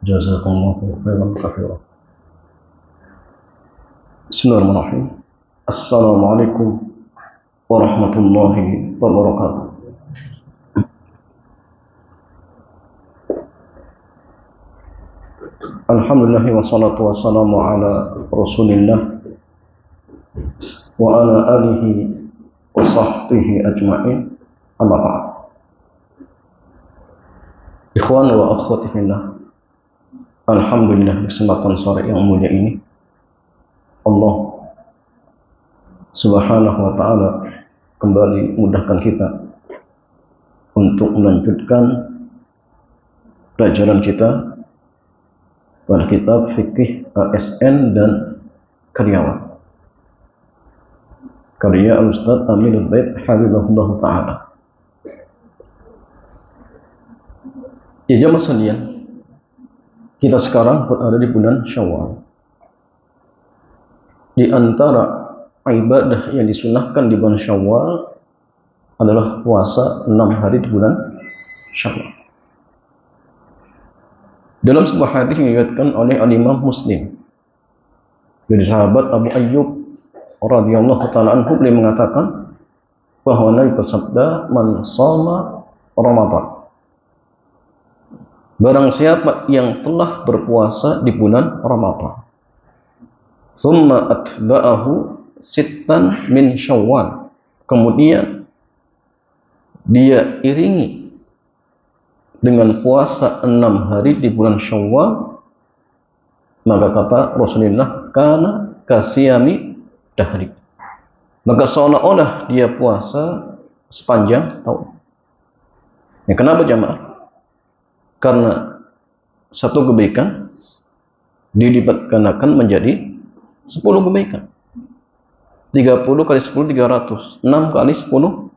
Jazakumullahu khairan katsiran. Bismillahirrahmanirrahim. Assalamualaikum warahmatullahi wabarakatuh. Alhamdulillah wassalatu wassalamu ala Rasulillah wa ala alihi wa sahbihi ajma'in. Amma ba'd. Ikhwan wa akhwati fillah, alhamdulillah kesempatan sore yang mulia ini Allah Subhanahu wa ta'ala kembali mudahkan kita untuk melanjutkan pelajaran kita pada kitab fikih ASN dan karyawan karya Al-Ustaz Aminul Bait hafizahullah ta'ala. Ya jamaah sekalian, kita sekarang berada di bulan Syawal. Di antara ibadah yang disunahkan di bulan Syawal adalah puasa 6 hari di bulan Syawal. Dalam sebuah hadis yang diriwayatkan oleh Imam Muslim dari sahabat Abu Ayyub radhiyallahu taala anhu, beliau mengatakan bahwa Nabi bersabda, "Man shoma Ramadan." Barang siapa yang telah berpuasa di bulan Ramadan, thumma atba'ahu sittan min Syawal, kemudian dia iringi dengan puasa 6 hari di bulan Syawal, maka kata Rasulullah, kana kasiyami dahri, maka seolah-olah dia puasa sepanjang tahun. Ya, kenapa jamaah? Karena satu kebaikan dilipat gandakan menjadi 10 kebaikan. 30 kali 10 300, 6 kali 10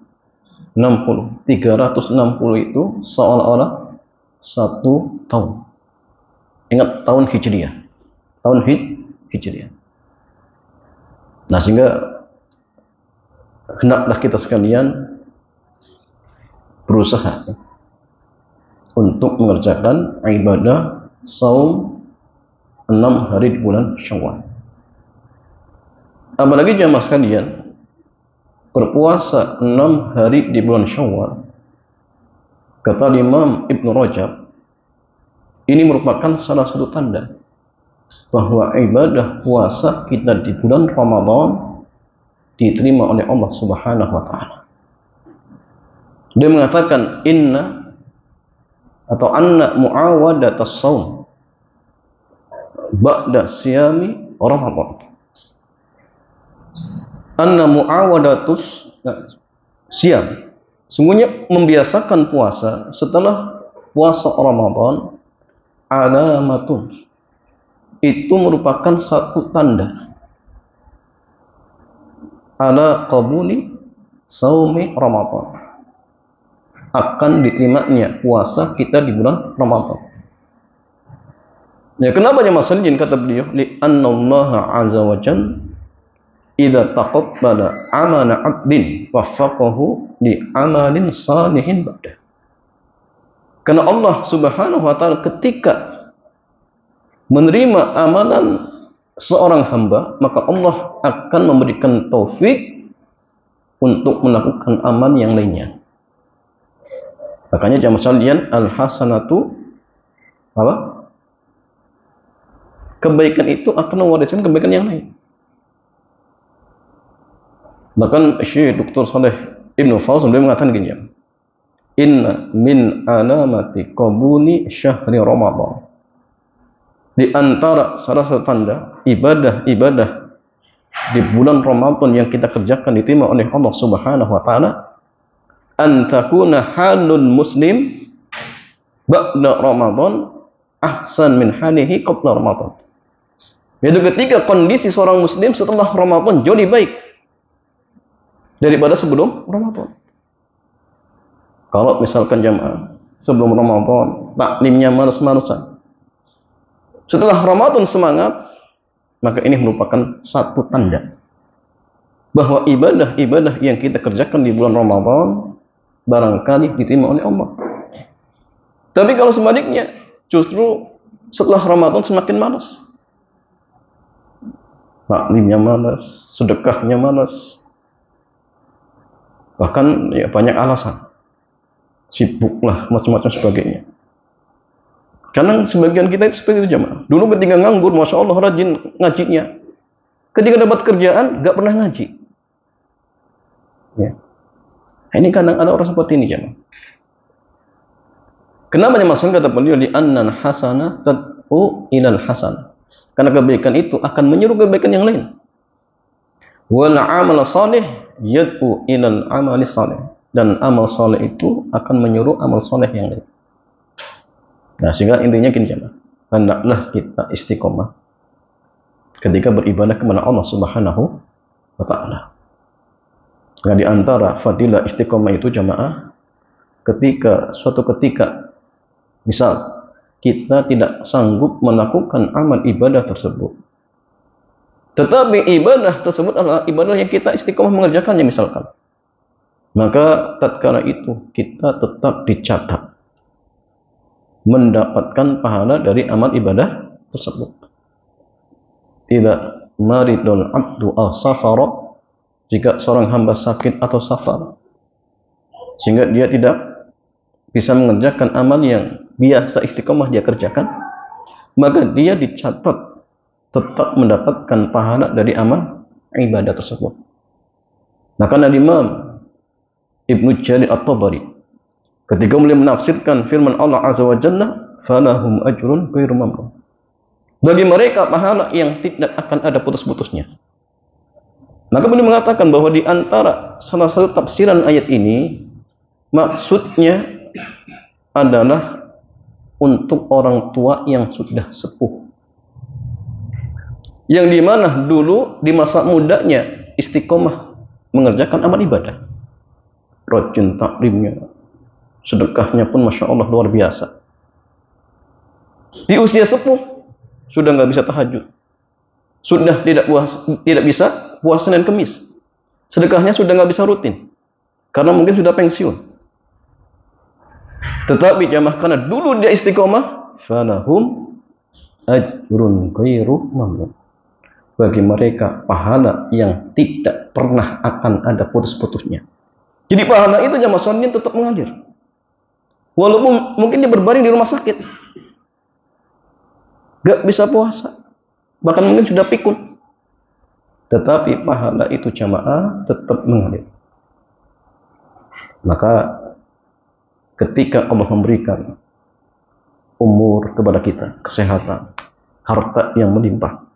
60. 360 itu seolah-olah 1 tahun. Ingat, tahun Hijriah. Tahun Hijriah. Nah, sehingga hendaklah kita sekalian berusaha untuk mengerjakan ibadah saum 6 hari di bulan Syawal. Apalagi jamaah sekalian, berpuasa 6 hari di bulan Syawal, kata Imam Ibnu Rajab, ini merupakan salah satu tanda bahwa ibadah puasa kita di bulan Ramadan diterima oleh Allah Subhanahu wa ta'ala. Dia mengatakan anna mu'awadatas saum ba'da siyami Ramadan. Anna mu'awadatus siyam, sungguhnya membiasakan puasa setelah puasa Ramadan, alamatun, itu merupakan satu tanda ala qabuli saumi Ramadan, akan diterimanya puasa kita di bulan Ramadan. Ya, kenapa ya masalin kata beliau? Li annallaha azza wa jalla idza taqabbala amala 'abdin waffaqahu li amalin salihin ba'da. Karena Allah Subhanahu wa ta'ala ketika menerima amalan seorang hamba, maka Allah akan memberikan taufik untuk melakukan amal yang lainnya. Makanya jamaah sekalian, al-hasanatu apa? Kebaikan itu akan mewariskan kebaikan yang lain. Bahkan Syekh Dr. Saleh Ibnu Fauzan beliau mengatakan gini, inna min alamati qabuli syahri Ramadan, di antara salah satu tanda ibadah-ibadah di bulan Ramadan yang kita kerjakan diterima oleh Allah Subhanahu wa ta'ala, an takuna halul muslim ba'da Ramadan ahsan min halihi qabla Ramadan. Yaitu ketika kondisi seorang muslim setelah Ramadan jauh lebih baik daripada sebelum Ramadan. Kalau misalkan jamaah sebelum Ramadan taklimnya malas-malasan, setelah Ramadan semangat, maka ini merupakan satu tanda bahwa ibadah-ibadah yang kita kerjakan di bulan Ramadan barangkali diterima oleh Allah. Tapi kalau sebaliknya, justru setelah Ramadan semakin malas. Taklimnya malas, sedekahnya malas. Bahkan ya banyak alasan. Sibuklah, macam-macam sebagainya. Karena sebagian kita itu seperti itu jamaah. Dulu ketika nganggur, Masya Allah rajin ngajinya. Ketika dapat kerjaan, gak pernah ngaji. Ya. Ini kadang ada orang seperti ini jamaah. Kenapa Mas kata beliau di annan hasanah tad'u ilal hasanah. Karena kebaikan itu akan menyuruh kebaikan yang lain. Wal amal salih yad'u ilal amali salih. Dan amal saleh itu akan menyuruh amal saleh yang lain. Nah, sehingga intinya gini jemaah, hendaklah kita istiqomah ketika beribadah kepada Allah Subhanahu wa taala. Nah, di antara fadilah istiqomah itu jemaah, suatu ketika misal kita tidak sanggup melakukan amal ibadah tersebut, tetapi ibadah tersebut adalah ibadah yang kita istiqomah mengerjakannya misalkan, maka tatkala itu kita tetap dicatat mendapatkan pahala dari amal ibadah tersebut. Tidak maridul abdu aw safara, jika seorang hamba sakit atau safar sehingga dia tidak bisa mengerjakan amal yang biasa istiqomah dia kerjakan, maka dia dicatat tetap mendapatkan pahala dari amal ibadah tersebut. Maka Imam Ibnu Jarir At-Tabari ketika beliau menafsirkan firman Allah Azza wa Jalla, falahum ajrun ghairu mamnun. Bagi mereka pahala yang tidak akan ada putus-putusnya. Maka beliau mengatakan bahwa di antara salah satu tafsiran ayat ini maksudnya adalah untuk orang tua yang sudah sepuh. Yang dimana dulu di masa mudanya istiqomah mengerjakan amal ibadah. Rajin taklimnya, sedekahnya pun Masya Allah luar biasa. Di usia sepuh sudah nggak bisa tahajud, sudah tidak bisa puasa Senin Kemis, sedekahnya sudah nggak bisa rutin karena mungkin sudah pensiun. Tetapi jamaah karena dulu dia istiqomah, falahum ajrun ghairu mamnun. Bagi mereka pahala yang tidak pernah akan ada putus-putusnya. Jadi pahala itu jamaah sekalian tetap mengalir. Walaupun mungkin dia berbaring di rumah sakit, gak bisa puasa, bahkan mungkin sudah pikun, tetapi pahala itu jamaah tetap mengalir. Maka ketika Allah memberikan umur kepada kita, kesehatan, harta yang melimpah,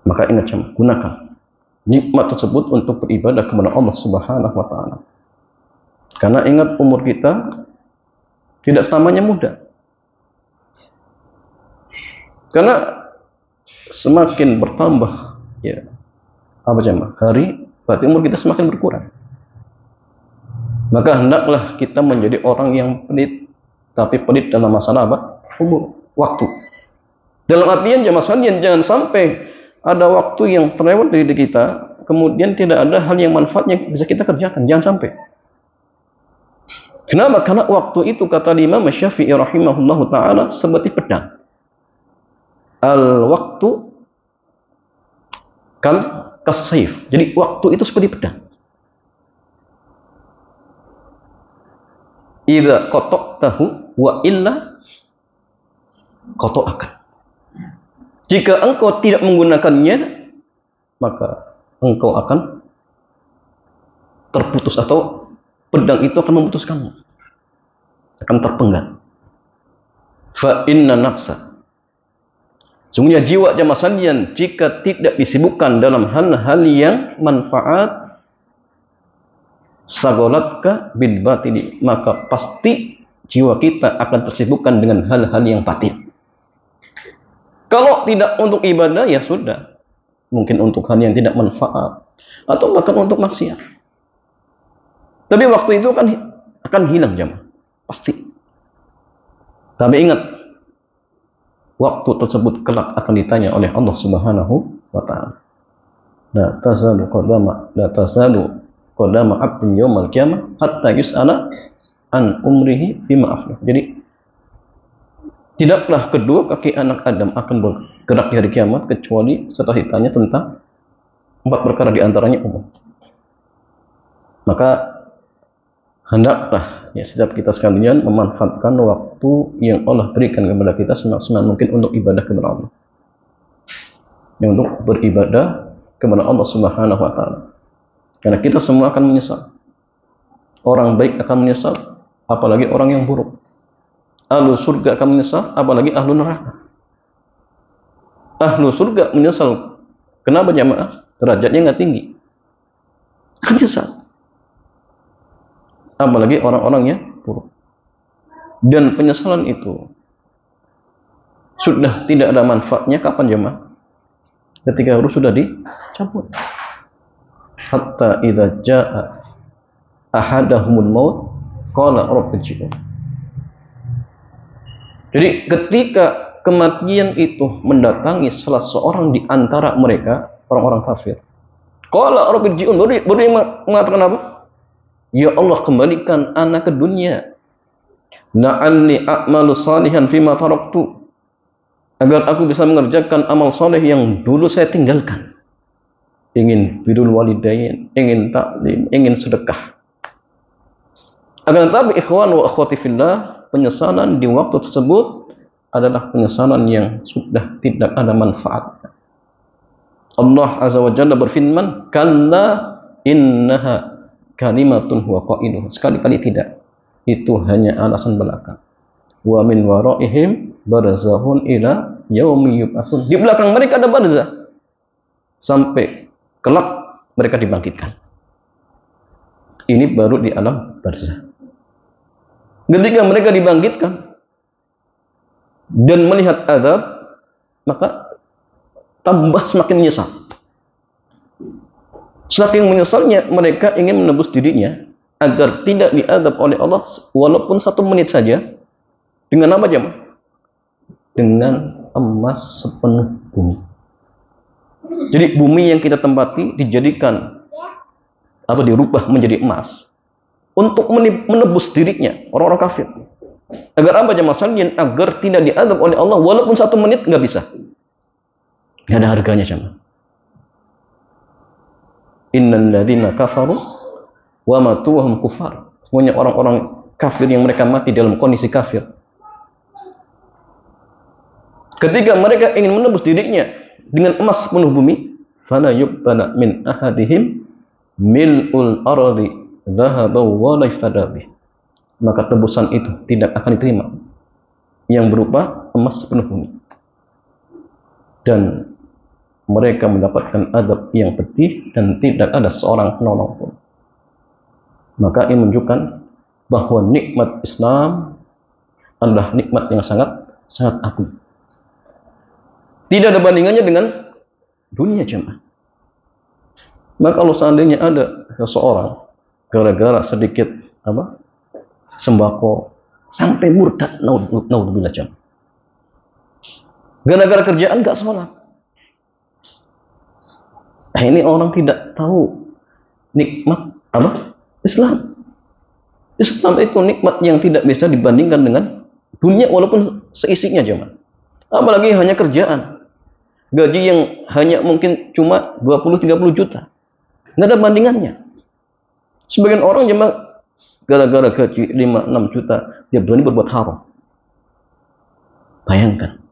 maka ingat jamaah, gunakan nikmat tersebut untuk beribadah kepada Allah Subhanahu wa taala. Karena ingat umur kita tidak selamanya muda. Karena semakin bertambah ya hari, berarti umur kita semakin berkurang. Maka hendaklah kita menjadi orang yang pelit, tapi pelit dalam masalah apa? Umur, waktu. Dalam artian jamaah sekalian, jangan sampai ada waktu yang terlewat dari diri kita, kemudian tidak ada hal yang manfaatnya bisa kita kerjakan. Jangan sampai. Kenapa? Karena waktu itu kata Imam Syafi'i rahimahullahu ta'ala seperti pedang. Al-waktu kasayf. Jadi waktu itu seperti pedang. Idza qata'tahu wa illa qata'aka. Jika engkau tidak menggunakannya, maka engkau akan terputus atau pedang itu akan memutuskanmu, akan terpenggal. Fa inna nafsa, sungguhnya jiwa jamaah sekalian jika tidak disibukkan dalam hal-hal yang manfaat, sagolatka bil batili, maka pasti jiwa kita akan tersibukkan dengan hal-hal yang batil. Kalau tidak untuk ibadah, ya sudah. Mungkin untuk hal yang tidak manfaat. Atau bahkan untuk maksiat. Tapi waktu itu akan hilang jamaah. Pasti. Tapi ingat, waktu tersebut kelak akan ditanya oleh Allah Subhanahu wa ta'ala. La tazalu qadama abdin yawmal qiyamah hatta yus'ala an umrihi bima aflah. Jadi tidaklah kedua kaki anak Adam akan bergerak di hari kiamat kecuali setelah ditanya tentang 4 perkara, di antaranya umur. Maka hendaklah ya setiap kita sekalian memanfaatkan waktu yang Allah berikan kepada kita semaksimal mungkin untuk ibadah kepada Allah. Ya, untuk beribadah kepada Allah Subhanahu wa taala. Karena kita semua akan menyesal. Orang baik akan menyesal, apalagi orang yang buruk. Ahlu surga akan menyesal, apalagi ahlu neraka. Ahlu surga menyesal. Kenapa jamaah? Derajatnya nggak tinggi. Akan menyesal. Apalagi orang-orang yang buruk. Dan penyesalan itu sudah tidak ada manfaatnya kapan jemaah? Ketika ruh sudah dicabut. Hatta idza jaa ahadahumul maut qala rabbirji'un. Jadi ketika kematian itu mendatangi salah seorang di antara mereka, orang-orang kafir, qala rabbirji'un, baru dia mengatakan apa? Ya Allah, kembalikan anak ke dunia. La'alli a'malu salihan fima taraktu, agar aku bisa mengerjakan amal soleh yang dulu saya tinggalkan. Ingin birrul walidain, ingin taklim, ingin sedekah. Akan tetapi ikhwan wa akhwati fillah, penyesalan di waktu tersebut adalah penyesalan yang sudah tidak ada manfaatnya. Allah Azza wa Jalla berfirman, kalla innaha kalimatun huwa qailuha. Sekali-kali tidak. Itu hanya alasan belaka. Wa min waraihim barzahun ila yaumi yub'atsun. Di belakang mereka ada barzah sampai kelak mereka dibangkitkan. Ini baru di alam barzah. Ketika mereka dibangkitkan dan melihat azab, maka tambah semakin menyesal. Saking menyesalnya mereka ingin menebus dirinya agar tidak diazab oleh Allah walaupun 1 menit saja. Dengan apa jemaah? Dengan emas sepenuh bumi. Jadi bumi yang kita tempati dijadikan atau dirubah menjadi emas untuk menebus dirinya orang-orang kafir. Agar apa jemaah sekalian? Agar tidak diazab oleh Allah walaupun 1 menit, nggak bisa. Nggak ada harganya jemaah. Innal ladzina kafaru wa matu wa hum kufar. Semuanya orang-orang kafir yang mereka mati dalam kondisi kafir. Ketika mereka ingin menebus dirinya dengan emas penuh bumi, fala yuqbala min ahadihim mil'ul ardi dhahaban wa la yuftada bih. Maka tebusan itu tidak akan diterima yang berupa emas penuh bumi. Dan mereka mendapatkan azab yang pedih dan tidak ada seorang penolong pun. Maka ini menunjukkan bahwa nikmat Islam adalah nikmat yang sangat agung. Tidak ada bandingannya dengan dunia jemaah. Maka kalau seandainya ada seseorang gara-gara sedikit sembako sampai murtad, naudzubillah jemaah. Gara-gara kerjaan enggak sholat. Nah, ini orang tidak tahu nikmat Islam. Islam itu nikmat yang tidak bisa dibandingkan dengan dunia walaupun seisinya jemaah. Apalagi hanya kerjaan. Gaji yang hanya mungkin cuma 20-30 juta. Nggak ada bandingannya. Sebagian orang jemaah gara-gara gaji 5-6 juta dia berani berbuat haram. Bayangkan.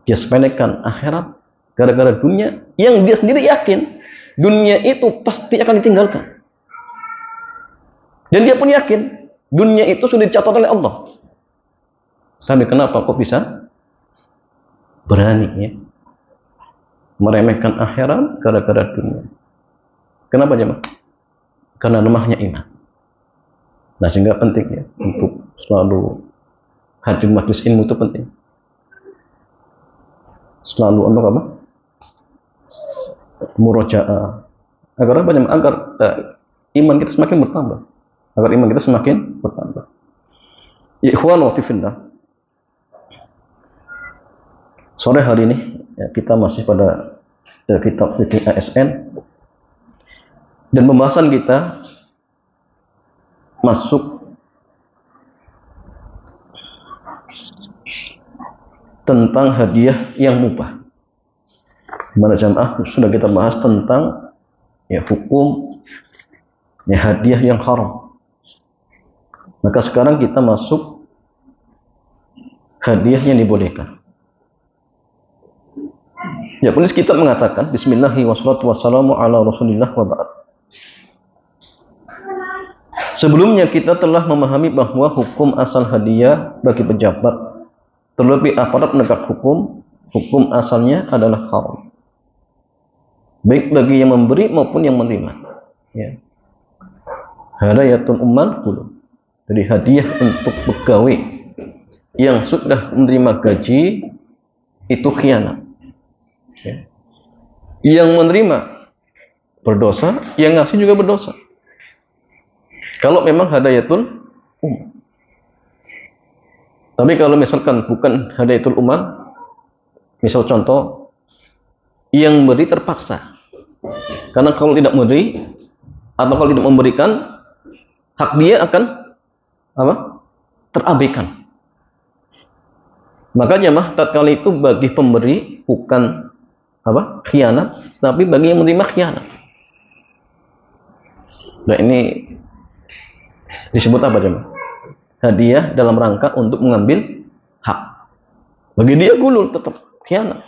Dia sepelekan akhirat gara-gara dunia yang dia sendiri yakin dunia itu pasti akan ditinggalkan. Dan dia pun yakin dunia itu sudah dicatat oleh Allah. Tapi kenapa kok bisa berani ya meremehkan akhirat gara-gara dunia? Kenapa jemaah? Karena lemahnya iman. Nah, sehingga penting ya untuk selalu hadir majelis ilmu itu penting. Selalu untuk murojaah. Agar apa jemaah? Agar iman kita semakin bertambah. Agar iman kita semakin bertambah. Ikhwan wa fillah. Sore hari ini ya, kita masih pada kitab fikih ASN dan pembahasan kita masuk tentang hadiah yang mubah. Mana jamaah sudah kita bahas tentang ya hukum ya hadiah yang haram. Maka sekarang kita masuk hadiah yang dibolehkan. Ya, penulis kitab mengatakan bismillahi wassalatu wassalamu ala rasulillah wa ba'd. Sebelumnya kita telah memahami bahwa hukum asal hadiah bagi pejabat, terlebih aparat penegak hukum, hukum asalnya adalah haram, baik bagi yang memberi maupun yang menerima. Ya. Hadayatun umman kulun. Jadi hadiah untuk pegawai yang sudah menerima gaji itu khianat. Ya. Yang menerima berdosa, yang ngasih juga berdosa. Kalau memang hadayatul umum. Tapi kalau misalkan bukan hadayatul umum, misal contoh yang beri terpaksa, karena kalau tidak memberi atau kalau tidak memberikan, hak dia akan apa? Terabaikan. Makanya mah tatkala itu bagi pemberi bukan apa? Khianat, tapi bagi yang menerima khianat. Nah, ini disebut apa coba? Hadiah dalam rangka untuk mengambil hak. Bagi dia gulul tetap khianat.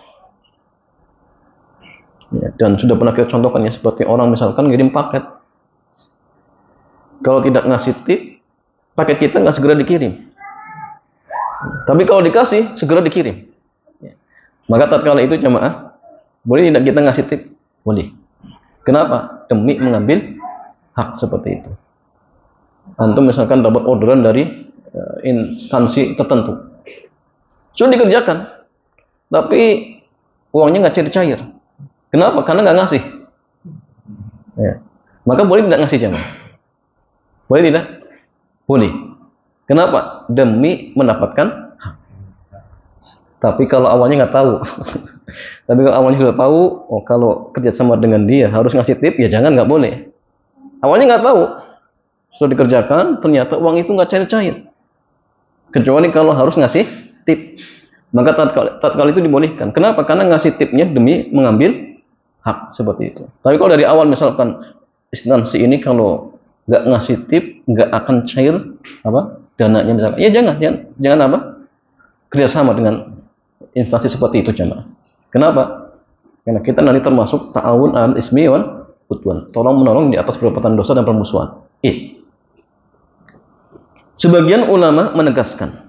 Ya, dan sudah pernah kita contohkan ya, seperti orang misalkan ngirim paket. Kalau tidak ngasih tip, paket kita nggak segera dikirim. Tapi kalau dikasih, segera dikirim. Ya. Maka tatkala itu jamaah, boleh tidak kita ngasih tip? Boleh. Kenapa? Demi mengambil hak seperti itu. Antum misalkan dapat orderan dari instansi tertentu, sudah dikerjakan, tapi uangnya nggak cair-cair. Kenapa? Karena nggak ngasih. Ya. Maka boleh tidak ngasih jamaah? Boleh tidak? Boleh. Kenapa? Demi mendapatkan hak. Tapi kalau awalnya nggak tahu, tapi kalau awalnya sudah tahu, oh kalau kerjasama dengan dia harus ngasih tip, ya jangan, nggak boleh. Awalnya nggak tahu, sudah dikerjakan, ternyata uang itu nggak cair-cair. Kecuali kalau harus ngasih tip, maka tatkala itu dibolehkan. Kenapa? Karena ngasih tipnya demi mengambil hak seperti itu. Tapi kalau dari awal misalkan instansi ini kalau nggak ngasih tip nggak akan cair apa dananya misalkan, ya jangan apa kerjasama dengan instansi seperti itu jamaah. Kenapa? Karena kita nanti termasuk ta'awun al ismi wal udwan, tolong menolong di atas perbuatan dosa dan permusuhan. Sebagian ulama menegaskan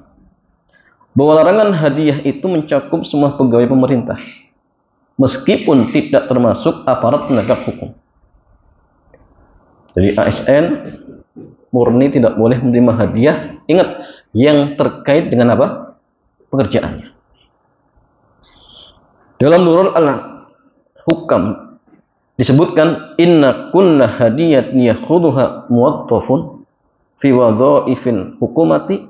bahwa larangan hadiah itu mencakup semua pegawai pemerintah, meskipun tidak termasuk aparat penegak hukum. Jadi ASN murni tidak boleh menerima hadiah. Ingat, yang terkait dengan apa? Pekerjaannya. Dalam Nurul al-Hukam disebutkan inna kulla hadiyatin yakhuduha muwaddafun fi wadhaifil hukumati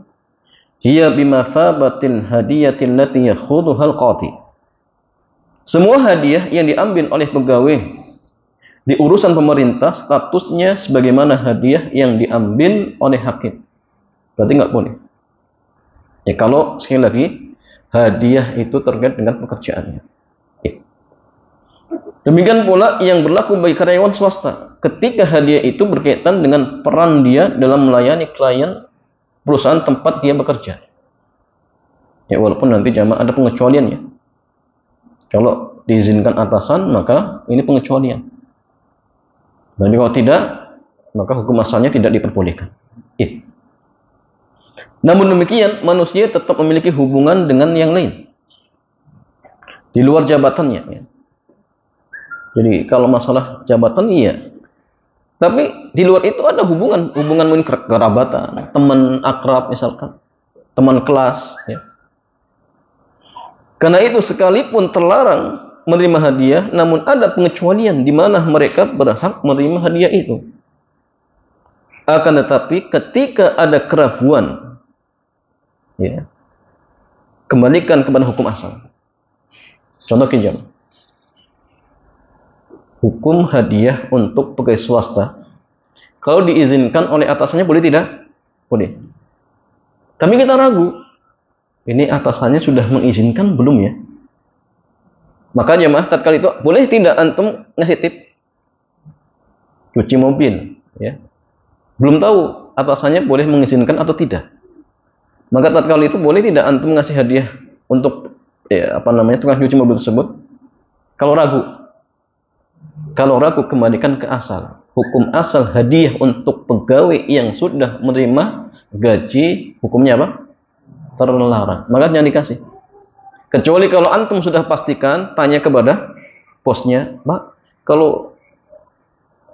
hiya bimathabatil hadiyatil lati yakhuduha al-qadi. Semua hadiah yang diambil oleh pegawai di urusan pemerintah statusnya sebagaimana hadiah yang diambil oleh hakim. Berarti nggak boleh. Ya kalau sekali lagi hadiah itu terkait dengan pekerjaannya. Demikian pula yang berlaku bagi karyawan swasta ketika hadiah itu berkaitan dengan peran dia dalam melayani klien perusahaan tempat dia bekerja. Ya walaupun nanti jamaah ada pengecualiannya. Kalau diizinkan atasan maka ini pengecualian. Dan kalau tidak maka hukum asalnya tidak diperbolehkan. Namun demikian manusia tetap memiliki hubungan dengan yang lain di luar jabatannya. Ya. Jadi kalau masalah jabatan iya, tapi di luar itu ada hubungan mungkin kerabatan, teman akrab misalkan, teman kelas. Ya. Karena itu sekalipun terlarang menerima hadiah, namun ada pengecualian di mana mereka berhak menerima hadiah itu. Akan tetapi ketika ada keraguan, ya, kembalikan kepada hukum asal. Contoh kinjam. Hukum hadiah untuk pegawai swasta, kalau diizinkan oleh atasannya boleh tidak? Boleh. Tapi kita ragu, ini atasannya sudah mengizinkan belum ya? Makanya mah tatkala itu boleh tidak antum ngasih tip cuci mobil, ya. Belum tahu atasannya boleh mengizinkan atau tidak. Maka tatkala itu boleh tidak antum ngasih hadiah untuk tukang cuci mobil tersebut? Kalau ragu kembalikan ke asal. Hukum asal hadiah untuk pegawai yang sudah menerima gaji hukumnya apa? Terlarang. Maka jangan dikasih. Kecuali kalau antum sudah pastikan, tanya kepada bosnya, Pak, kalau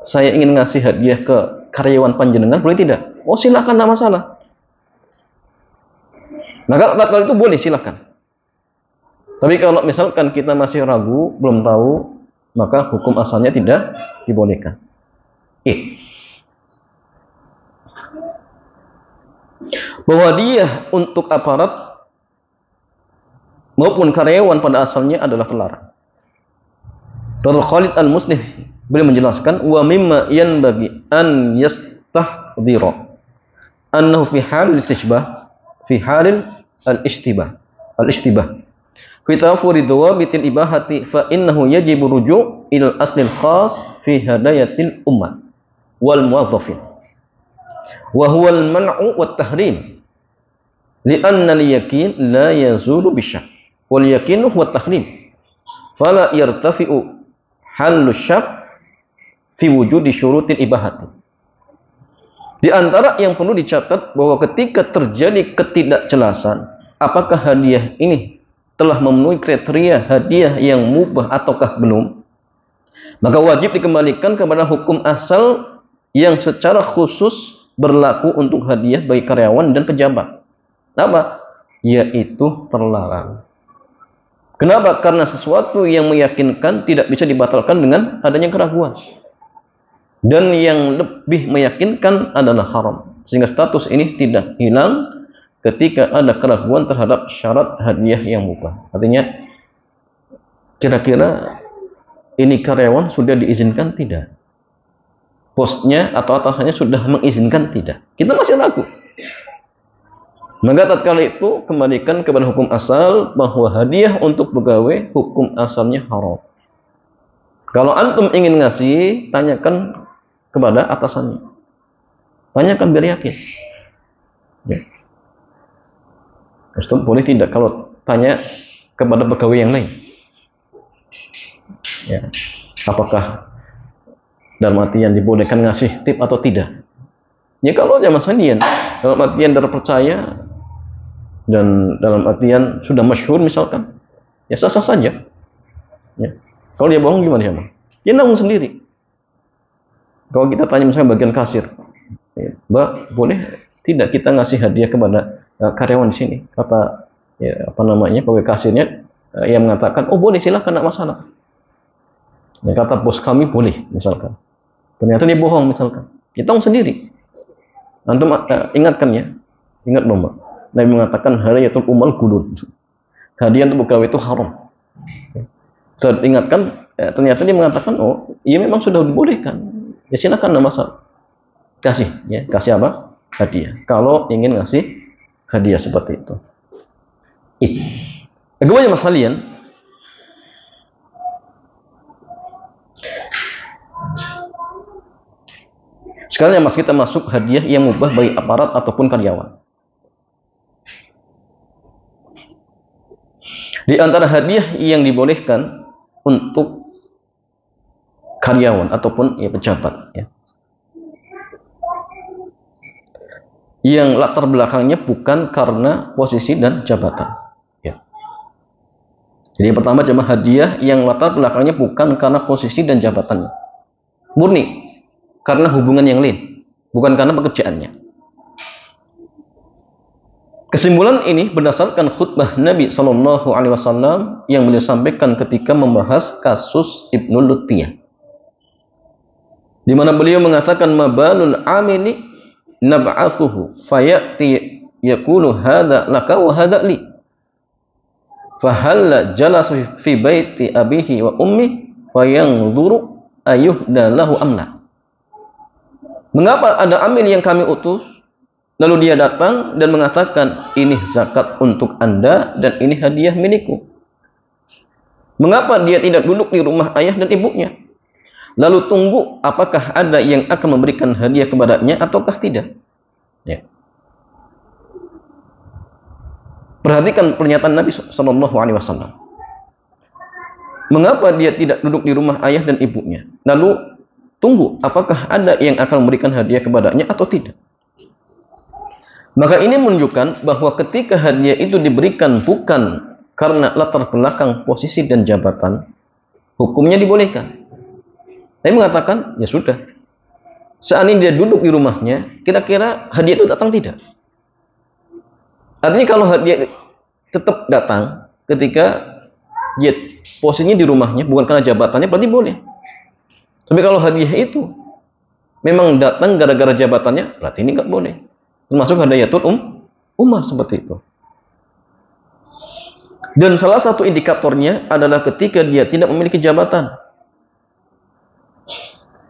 saya ingin ngasih hadiah ke karyawan panjenengan, boleh tidak? Oh silakan, tidak masalah. Maka tatkala itu boleh, silakan. Tapi kalau misalkan kita masih ragu, belum tahu, maka hukum asalnya tidak dibolehkan. Bahwa dia untuk aparat maupun karyawan pada asalnya adalah terlarang. Dr. Khalid Al-Muslih beliau menjelaskan, wa mimma yanbaghi an yastahdhira annahu fi halil istishbah fi halil al-ishtibah fi tawfuri dawabitil ibahati fa innahu yajibu ruju' ila al-aslil khas fi hadayatil ummah wal muwazzafin wa huwa al-man'u wat tahrim li'anna al-yaqin la yazulu bisyak wal yaqinu huwa at-tahrim fala yartafi'u halu syak fi wujudi syurutil ibahati. Di antara yang perlu dicatat bahwa ketika terjadi ketidakjelasan apakah hadiah ini telah memenuhi kriteria hadiah yang mubah ataukah belum, maka wajib dikembalikan kepada hukum asal yang secara khusus berlaku untuk hadiah bagi karyawan dan pejabat. Apa? Yaitu terlarang. Kenapa? Karena sesuatu yang meyakinkan tidak bisa dibatalkan dengan adanya keraguan. Dan yang lebih meyakinkan adalah haram. Sehingga status ini tidak hilang ketika ada keraguan terhadap syarat hadiah yang mubah. Artinya, kira-kira ini karyawan sudah diizinkan tidak? Bosnya atau atasannya sudah mengizinkan tidak? Kita masih ragu. Maka tatkala itu kembalikan kepada hukum asal bahwa hadiah untuk pegawai hukum asalnya haram. Kalau antum ingin ngasih, tanyakan kepada atasannya. Tanyakan biar yakin. Ya. Ustaz, boleh tidak kalau tanya kepada pegawai yang lain? Ya. Apakah dalam artian dibolehkan ngasih tip atau tidak? Ya kalau zaman sanian, dalam artian terpercaya dan dalam artian sudah masyhur misalkan, ya sah-sah saja. Ya. Kalau dia bohong gimana ya, Bang? Dia nanggung sendiri. Kalau kita tanya misalnya bagian kasir, ya, Mbak, boleh tidak kita ngasih hadiah kepada karyawan di sini? Kata pegawai kasirnya yang mengatakan, oh boleh, silakan, tidak masalah. Ya, kata bos kami boleh, misalkan. Ternyata dia bohong, misalkan. Kita sendiri. Antum ingatkan ya, ingat Mbak. Nabi mengatakan hadiyatul umal gulun. Hadiah untuk pegawai itu haram. Setelah ingatkan, ternyata dia mengatakan, oh iya memang sudah dibolehkan. Ya silakan, tidak masalah. Kasih, ya kasih apa? Hadiah. Kalau ingin ngasih hadiah seperti itu. Bagaimana mas kalian? Sekarang mas kita masuk hadiah yang mubah bagi aparat ataupun karyawan. Di antara hadiah yang dibolehkan untuk karyawan ataupun ya pejabat, ya, yang latar belakangnya bukan karena posisi dan jabatan. Ya. Jadi yang pertama cuma hadiah yang latar belakangnya bukan karena posisi dan jabatannya, murni karena hubungan yang lain, bukan karena pekerjaannya. Kesimpulan ini berdasarkan khutbah Nabi Shallallahu Alaihi Wasallam yang beliau sampaikan ketika membahas kasus Ibnu Lutfiyah, di mana beliau mengatakan mabalul amili nab'athuhu fayati yaqulu hadza laka wa hadza li fahalla jalasa fi baiti abihi wa ummi fayanzuru ayyuhda lahu amla. Mengapa ada amil yang kami utus Lalu dia datang dan mengatakan, ini zakat untuk Anda dan ini hadiah milikku. Mengapa dia tidak duduk di rumah ayah dan ibunya? Lalu tunggu apakah ada yang akan memberikan hadiah kepadanya ataukah tidak. Ya. Perhatikan pernyataan Nabi SAW. Mengapa dia tidak duduk di rumah ayah dan ibunya? Lalu tunggu apakah ada yang akan memberikan hadiah kepadanya atau tidak. Maka ini menunjukkan bahwa ketika hadiah itu diberikan bukan karena latar belakang posisi dan jabatan, hukumnya dibolehkan. Saya mengatakan, ya sudah. Seandainya dia duduk di rumahnya, kira-kira hadiah itu datang tidak? Artinya kalau hadiah tetap datang ketika dia posisinya di rumahnya, bukan karena jabatannya, berarti boleh. Tapi kalau hadiah itu memang datang gara-gara jabatannya, berarti ini nggak boleh. Termasuk hadiatul umar seperti itu. Dan salah satu indikatornya adalah ketika dia tidak memiliki jabatan.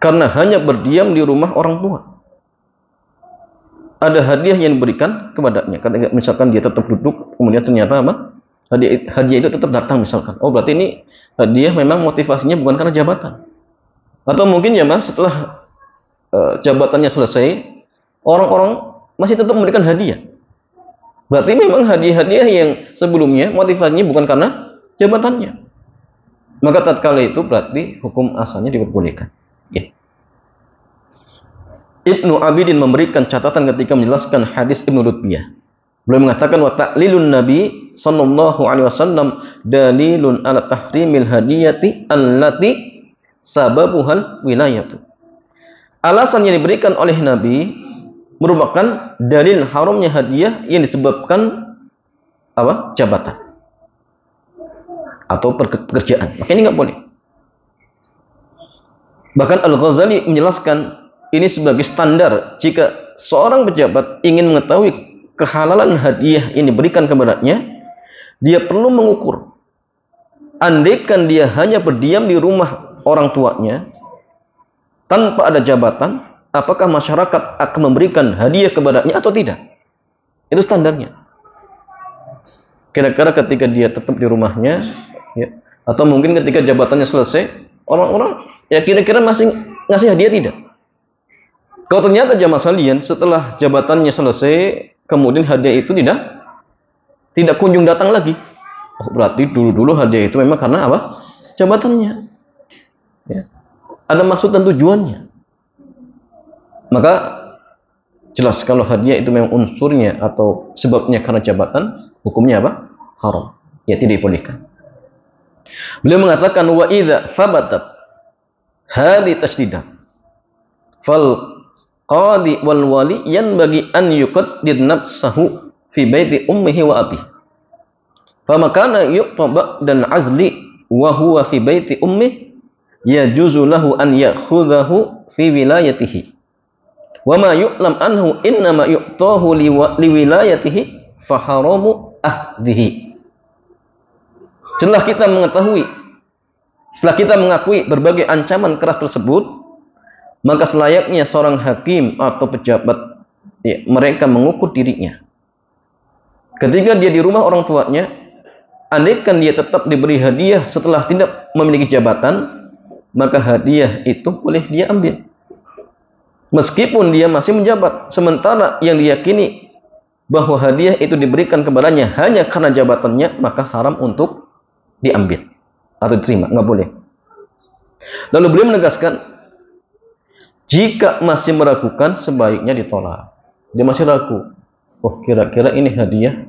Karena hanya berdiam di rumah orang tua. Ada hadiah yang diberikan kepadanya. Karena misalkan dia tetap duduk, kemudian ternyata apa? Hadiah itu tetap datang misalkan. Oh berarti ini hadiah memang motivasinya bukan karena jabatan. Atau mungkin ya mas setelah jabatannya selesai, orang-orang masih tetap memberikan hadiah. Berarti memang hadiah-hadiah yang sebelumnya motivasinya bukan karena jabatannya. Maka tatkala itu berarti hukum asalnya diperbolehkan. Ya. Ibnu Abidin memberikan catatan ketika menjelaskan hadis Ibnu Lutbiyah. Beliau mengatakan wa ta'lilun Nabi sallallahu alaihi wasallam dalilun ala tahrimil hadiyati allati sababuhal wilayatu. Alasan yang diberikan oleh Nabi merupakan dalil haramnya hadiah yang disebabkan apa? Jabatan atau pekerjaan. Maka ini nggak boleh. Bahkan Al-Ghazali menjelaskan ini sebagai standar jika seorang pejabat ingin mengetahui kehalalan hadiah yang diberikan kepadanya, dia perlu mengukur. Andaikan dia hanya berdiam di rumah orang tuanya tanpa ada jabatan, apakah masyarakat akan memberikan hadiah kepadanya atau tidak? Itu standarnya. Kira-kira ketika dia tetap di rumahnya, ya, atau mungkin ketika jabatannya selesai, orang-orang ya kira-kira masih ngasih hadiah tidak? Kalau ternyata jamaah sekalian setelah jabatannya selesai, kemudian hadiah itu tidak kunjung datang lagi. Oh, berarti dulu-dulu hadiah itu memang karena apa? Jabatannya. Ya. Ada maksud dan tujuannya. Maka jelas kalau hadiah itu memang unsurnya atau sebabnya karena jabatan, hukumnya apa? Haram. Ya tidak dibolehkan. Beliau mengatakan wa idza thabatat hadhi tashdidah fal qadi wal wali yanbaghi an yuqaddir nafsahu fi baiti ummihi wa abihi. Fama kana yuqtaba dan azli wa huwa fi baiti ummihi yajuzu lahu an ya'khudhahu fi wilayatihi. Wa ma yu'lam anhu innama yu'tahu li wilayatihi fa haramu ahdihi. Setelah kita mengakui berbagai ancaman keras tersebut, maka selayaknya seorang hakim atau pejabat ya, mereka mengukur dirinya. Ketika dia di rumah orang tuanya, andaikan dia tetap diberi hadiah setelah tidak memiliki jabatan, maka hadiah itu boleh dia ambil. Meskipun dia masih menjabat, sementara yang diyakini bahwa hadiah itu diberikan kepadanya hanya karena jabatannya, maka haram untuk diambil atau diterima, nggak boleh. Lalu beliau menegaskan, jika masih meragukan, sebaiknya ditolak. Dia masih ragu, oh kira-kira ini hadiah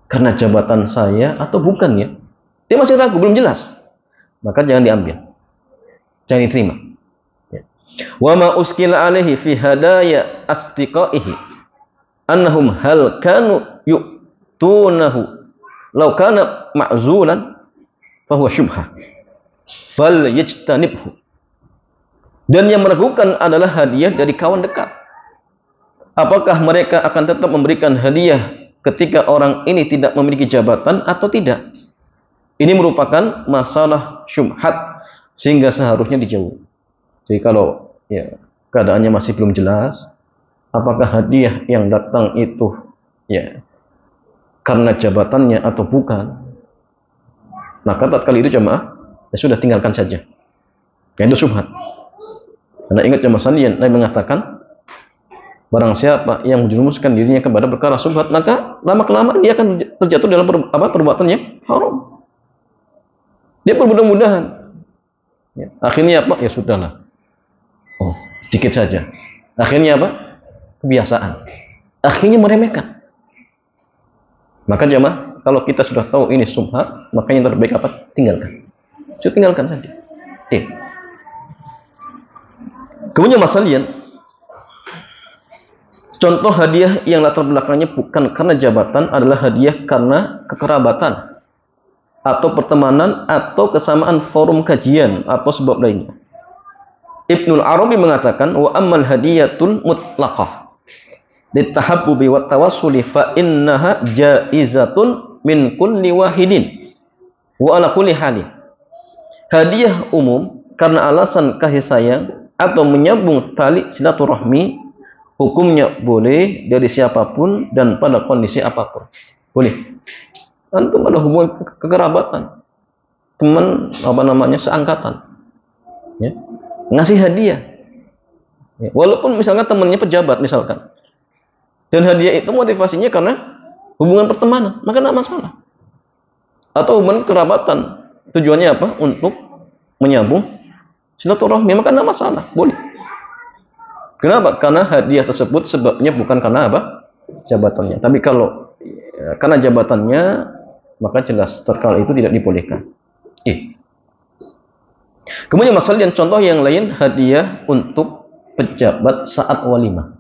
karena jabatan saya atau bukan ya? Dia masih ragu, belum jelas, maka jangan diambil, jangan diterima. Wa ma uskila alaihi fi hadaya astiqaihi annahum hal kanu yu'tunahu law kana ma'zulan fa huwa syubhah fal yajtanibhu. Dan yang meragukan adalah hadiah dari kawan dekat. Apakah mereka akan tetap memberikan hadiah ketika orang ini tidak memiliki jabatan atau tidak? Ini merupakan masalah syubhat sehingga seharusnya dijauhi. Jadi kalau ya keadaannya masih belum jelas, apakah hadiah yang datang itu ya karena jabatannya atau bukan, maka tatkala itu jamaah ya sudah tinggalkan saja. Ya, itu syubhat. Karena ingat jamaah sekalian, Nabi mengatakan barang siapa yang menjerumuskan dirinya kepada perkara syubhat, maka lama-kelamaan dia akan terjatuh dalam perbuatan yang haram. Dia bermudah-mudahan. Ya. Akhirnya apa? Ya sudahlah. Oh, sedikit saja. Akhirnya apa? Kebiasaan. Akhirnya meremehkan. Maka jamaah, kalau kita sudah tahu ini syubhat, maka yang terbaik apa? Tinggalkan. Sudah tinggalkan saja. Kemudian masalian, contoh hadiah yang latar belakangnya bukan karena jabatan adalah hadiah karena kekerabatan atau pertemanan atau kesamaan forum kajian atau sebab lainnya. Ibnul Arabi mengatakan wa ammal hadiyatul mutlaqah litahabbubi wat tawassuli fa innaha jaizatun min kulli wahidin wa ala kulli halin. Hadiah umum karena alasan kasih sayang atau menyambung tali silaturahmi, hukumnya boleh dari siapapun dan pada kondisi apapun. Boleh. Antum ada hubungan kekerabatan, teman seangkatan, ya, ngasih hadiah. Ya, walaupun misalkan temannya pejabat misalkan, dan hadiah itu motivasinya karena hubungan pertemanan, maka tidak masalah. Atau hubungan kerabatan, tujuannya apa? Untuk menyambung silaturahmi, maka tidak masalah, boleh. Kenapa? Karena hadiah tersebut sebabnya bukan karena apa? Jabatannya. Tapi kalau karena jabatannya, maka jelas terkala itu tidak dibolehkan. Kemudian masalah dan contoh yang lain, hadiah untuk pejabat saat walimah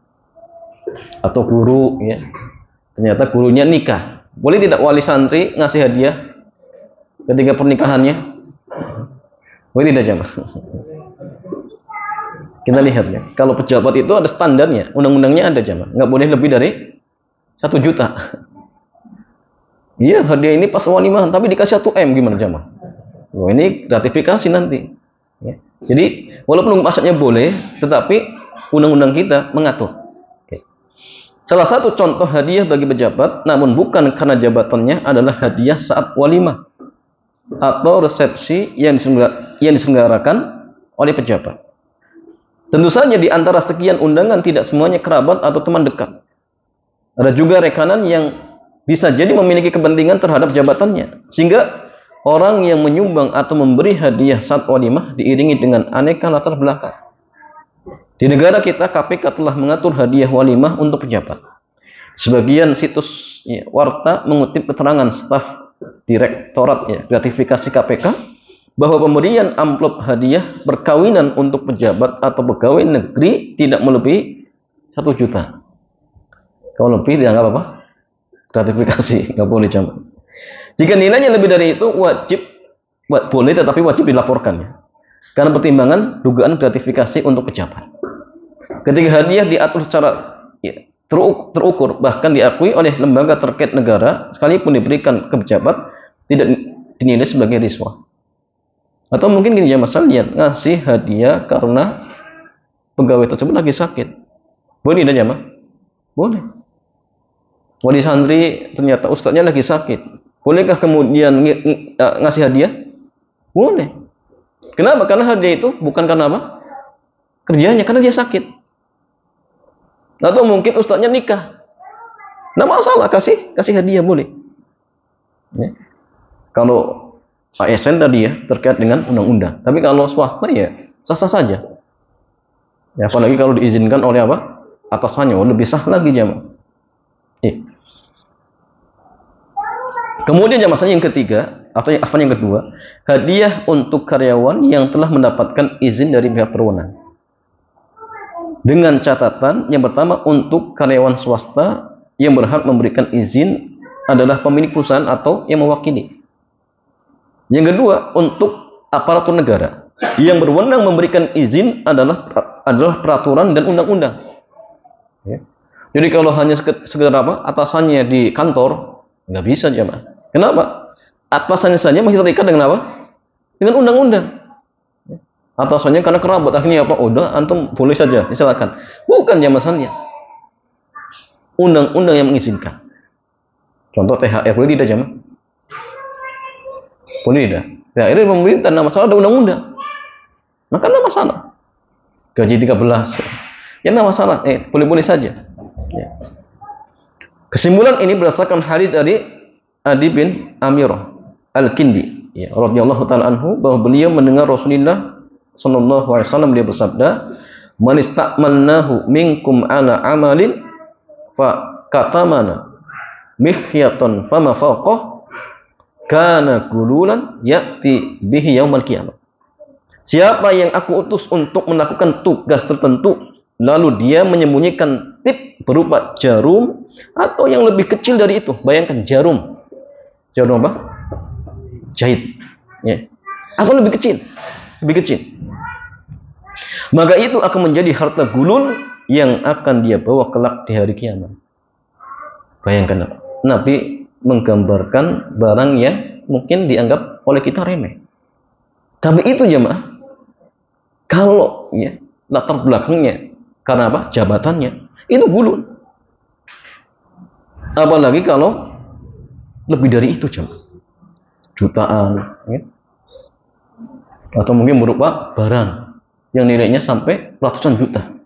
atau guru, ya. Ternyata gurunya nikah. Boleh tidak wali santri ngasih hadiah ketika pernikahannya? Boleh tidak jamaah? Kita lihat ya. Kalau pejabat itu ada standarnya, undang-undangnya ada jamaah. Nggak boleh lebih dari 1 juta. Iya, hadiah ini pas walimah, tapi dikasih 1 M, gimana jamaah? Oh, ini gratifikasi nanti. Ya. Jadi, walaupun maksudnya boleh, tetapi undang-undang kita mengatur. Oke. Salah satu contoh hadiah bagi pejabat, namun bukan karena jabatannya, adalah hadiah saat walimah atau resepsi yang diselenggarakan oleh pejabat. Tentu saja di antara sekian undangan tidak semuanya kerabat atau teman dekat. Ada juga rekanan yang bisa jadi memiliki kepentingan terhadap jabatannya, sehingga orang yang menyumbang atau memberi hadiah saat walimah diiringi dengan aneka latar belakang. Di negara kita, KPK telah mengatur hadiah walimah untuk pejabat. Sebagian situs warta mengutip keterangan staf Direktorat Gratifikasi KPK bahwa pemberian amplop hadiah perkawinan untuk pejabat atau pegawai negeri tidak melebihi 1 juta. Kalau lebih tidak apa-apa, gratifikasi, nggak boleh jamaah. Jika nilainya lebih dari itu, boleh, tetapi wajib dilaporkannya. Karena pertimbangan dugaan gratifikasi untuk pejabat. Ketika hadiah diatur secara terukur, bahkan diakui oleh lembaga terkait negara, sekalipun diberikan ke pejabat, tidak dinilai sebagai riswah. Atau mungkin gini ya, masalahnya ngasih hadiah karena pegawai tersebut lagi sakit. Boleh tidak jamaah? Boleh. Wali santri ternyata ustadznya lagi sakit. Bolehkah kemudian ngasih hadiah? Boleh. Kenapa? Karena hadiah itu bukan karena apa? Kerjanya, karena dia sakit. Atau mungkin ustadznya nikah. Nggak masalah, kasih hadiah boleh. Ya. Kalau ASN tadi ya terkait dengan undang-undang. Tapi kalau swasta ya sah-sah saja. Ya, apalagi kalau diizinkan oleh apa? Atasannya, lebih sah lagi jamaah. Kemudian jamaah yang ketiga atau yang kedua, hadiah untuk karyawan yang telah mendapatkan izin dari pihak berwenang. Dengan catatan yang pertama, untuk karyawan swasta yang berhak memberikan izin adalah pemilik perusahaan atau yang mewakili. Yang kedua, untuk aparatur negara yang berwenang memberikan izin adalah peraturan dan undang-undang. Ya. Jadi kalau hanya sekedar apa, atasannya di kantor, nggak bisa jamaah. Kenapa? Atasannya saja masih terikat dengan apa? Dengan undang-undang. Atasannya karena kerabat, akhirnya apa? Udah, antum boleh saja, silakan. Bukan jamaah. undang-undang yang mengizinkan. Contoh THR boleh tidak jemaah? Boleh tidak? THR dari pemerintah, tidak masalah, ada undang-undang. Maka tidak masalah. Gaji 13, ya tidak masalah. Boleh-boleh saja. Ya. Kesimpulan ini berdasarkan hadis dari Adi bin Amirah Al-Kindi, ya, radhiyallahu taala anhu, bahwa beliau mendengar Rasulullah sallallahu alaihi wasallam dia bersabda, "Man ista'malnahu minkum ala amalin fa katamana mikhyatan fama fawqah kana gululan ya'ti bihi yaumal qiyamah." Siapa yang aku utus untuk melakukan tugas tertentu, lalu dia menyembunyikan tip berupa jarum atau yang lebih kecil dari itu. Bayangkan jarum. Jarum apa? Jahit. Ya. Atau lebih kecil. Lebih kecil. Maka itu akan menjadi harta gulul yang akan dia bawa kelak di hari kiamat. Bayangkan, Nabi menggambarkan barang yang mungkin dianggap oleh kita remeh. Tapi itu jemaah, kalau ya, latar belakangnya karena apa? Jabatannya itu gulul. Apalagi kalau lebih dari itu jemaah, jutaan, ya. Atau mungkin berupa barang yang nilainya sampai ratusan juta.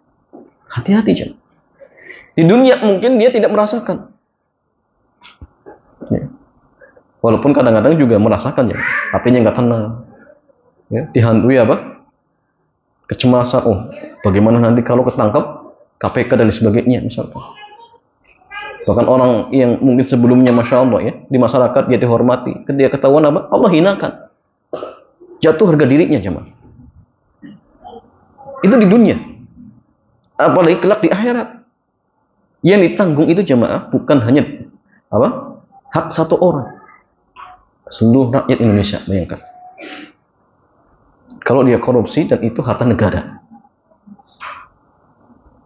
Hati-hati jemaah. Di dunia mungkin dia tidak merasakan, ya. Walaupun kadang-kadang juga merasakan, ya, hatinya nggak tenang, ya, dihantui apa? Kecemasan. Oh, bagaimana nanti kalau ketangkap KPK dan sebagainya misalkan. Bahkan orang yang mungkin sebelumnya masya Allah ya di masyarakat dia dihormati, ketika ketahuan apa? Allah hinakan, jatuh harga dirinya jemaah. Itu di dunia. Apalagi kelak di akhirat. Yang ditanggung itu jemaah bukan hanya apa? Hak satu orang, seluruh rakyat Indonesia. Bayangkan. Kalau dia korupsi dan itu harta negara,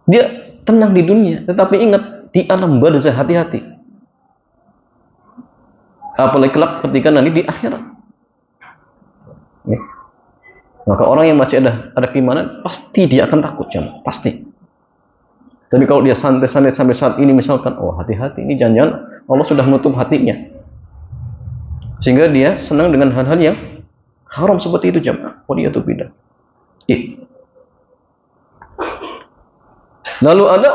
dia tenang di dunia, tetapi ingat di alam barzah hati-hati. Apalagi kelak ketika nanti di akhirat. Ya. Maka orang yang masih ada keimanan pasti dia akan takut jemaah, pasti. Tapi kalau dia santai-santai sampai saat ini misalkan, oh hati-hati, ini jangan-jangan Allah sudah menutup hatinya, sehingga dia senang dengan hal-hal yang haram seperti itu jemaah. Waliyatubillah. Lalu ada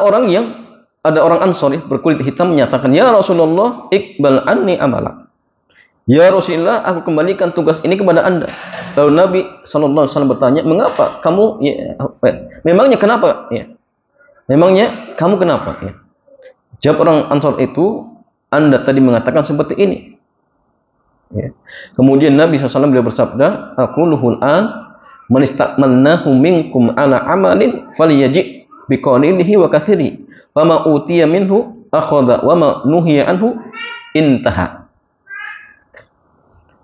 orang Ansor berkulit hitam menyatakan, "Ya Rasulullah, iqbal anni amalak." Ya Rasulullah, aku kembalikan tugas ini kepada Anda. Lalu Nabi sallallahu alaihi wasallam bertanya, "Mengapa kamu memangnya kenapa?" Ya. Memangnya kamu kenapa? Ya. Jawab orang Ansor itu, "Anda tadi mengatakan seperti ini." Ya. Kemudian Nabi SAW beliau bersabda, "Aku luhul an man istakmalnahu minkum ala amalin falyaji biqalilihi wa katsiri fama utiya minhu akhadha wa ma nuhiya anhu intaha."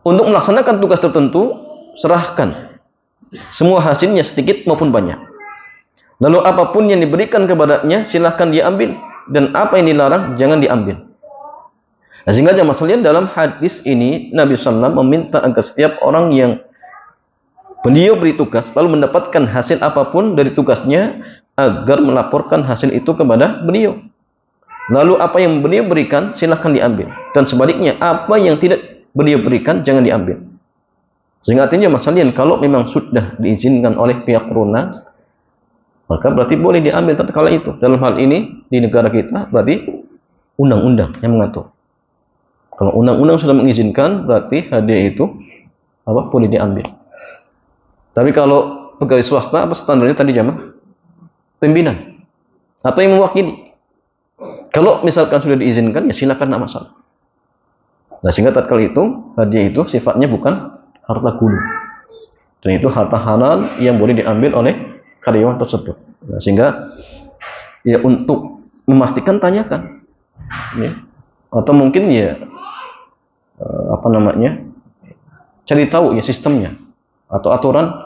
Untuk melaksanakan tugas tertentu, serahkan semua hasilnya sedikit maupun banyak. Lalu apapun yang diberikan kepadanya silahkan diambil, dan apa yang dilarang jangan diambil. Nah, sehingga jemaah sekalian, dalam hadis ini Nabi SAW meminta agar setiap orang yang beliau beri tugas lalu mendapatkan hasil apapun dari tugasnya, agar melaporkan hasil itu kepada beliau. Lalu apa yang beliau berikan silahkan diambil, dan sebaliknya apa yang tidak beliau berikan jangan diambil. Sehingga artinya jemaah sekalian, kalau memang sudah diizinkan oleh pihak berwenang, maka berarti boleh diambil tatkala itu. Dalam hal ini di negara kita berarti undang-undang yang mengatur. Kalau undang-undang sudah mengizinkan, berarti hadiah itu apa boleh diambil. Tapi kalau pegawai swasta, apa standarnya tadi jamaah? Pimpinan atau yang mewakili. Kalau misalkan sudah diizinkan, ya silakan, tidak masalah. Nah, sehingga tatkala itu hadiah itu sifatnya bukan harta gulu, dan itu harta halal yang boleh diambil oleh karyawan tersebut. Nah, sehingga ya untuk memastikan tanyakan, ya. Atau mungkin ya cari tahu ya sistemnya atau aturan